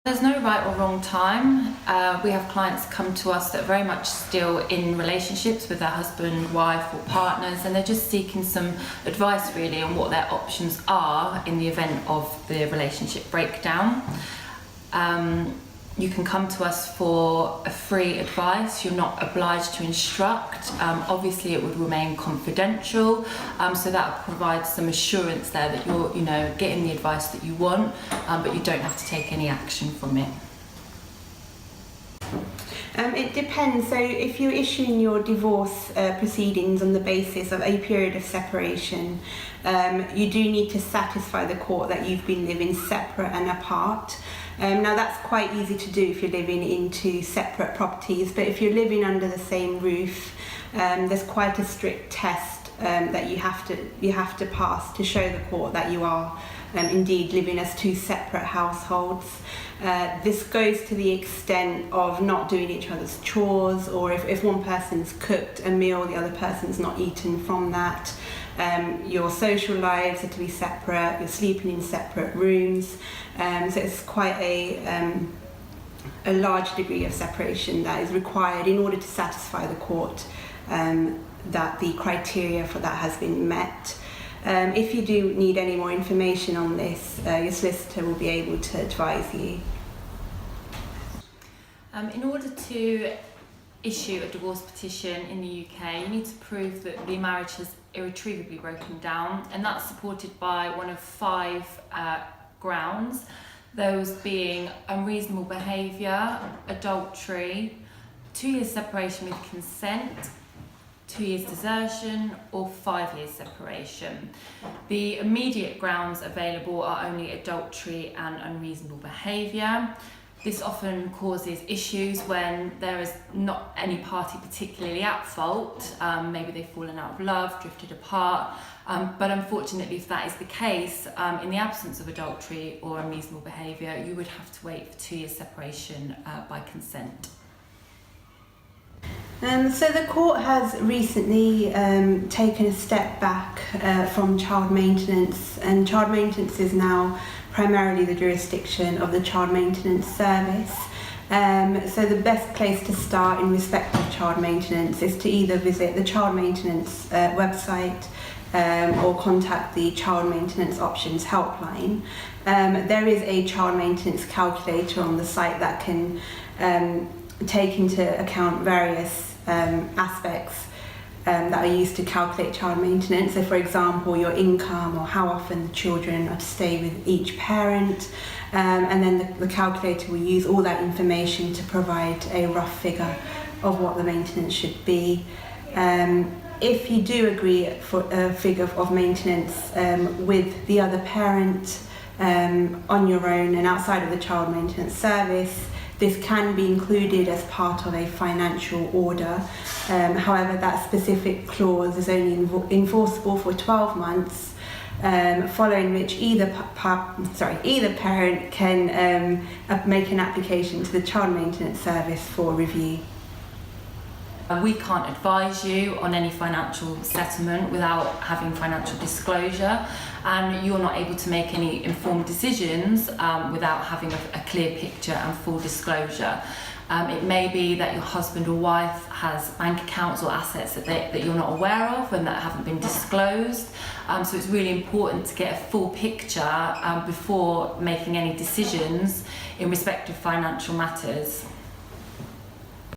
There's no right or wrong time. We have clients come to us that are very much still in relationships with their husband, wife or partners, and they're just seeking some advice really on what their options are in the event of the relationship breakdown. You can come to us for a free advice. You're not obliged to instruct. Obviously it would remain confidential, so that will provide some assurance there that you're getting the advice that you want, but you don't have to take any action from it. It depends. So if you're issuing your divorce proceedings on the basis of a period of separation, you do need to satisfy the court that you've been living separate and apart. Now that's quite easy to do if you're living in two separate properties, but if you're living under the same roof, there's quite a strict test that you have to pass to show the court that you are indeed living as two separate households. This goes to the extent of not doing each other's chores, or if one person's cooked a meal, the other person's not eaten from that. Your social lives are to be separate, you're sleeping in separate rooms, so it's quite a large degree of separation that is required in order to satisfy the court that the criteria for that has been met. If you do need any more information on this, your solicitor will be able to advise you. In order to issue a divorce petition in the UK, you need to prove that the marriage has irretrievably broken down, and that's supported by one of 5 grounds, those being unreasonable behaviour, adultery, 2 years separation with consent, 2 years desertion, or 5 years separation. The immediate grounds available are only adultery and unreasonable behaviour. This often causes issues when there is not any party particularly at fault. Maybe they've fallen out of love, drifted apart, but unfortunately if that is the case, in the absence of adultery or unreasonable behaviour, you would have to wait for 2 years separation by consent. So the court has recently taken a step back from child maintenance, and child maintenance is now primarily the jurisdiction of the Child Maintenance Service. So the best place to start in respect of child maintenance is to either visit the Child Maintenance website or contact the Child Maintenance Options Helpline. There is a child maintenance calculator on the site that can take into account various aspects that are used to calculate child maintenance. So for example, your income or how often the children are to stay with each parent, and then the calculator will use all that information to provide a rough figure of what the maintenance should be. If you do agree for a figure of maintenance with the other parent on your own and outside of the Child Maintenance Service, this can be included as part of a financial order. However, that specific clause is only enforceable for 12 months, following which either parent can make an application to the Child Maintenance Service for review. We can't advise you on any financial settlement without having financial disclosure, and you're not able to make any informed decisions without having a clear picture and full disclosure. It may be that your husband or wife has bank accounts or assets that you're not aware of and that haven't been disclosed. So it's really important to get a full picture before making any decisions in respect of financial matters.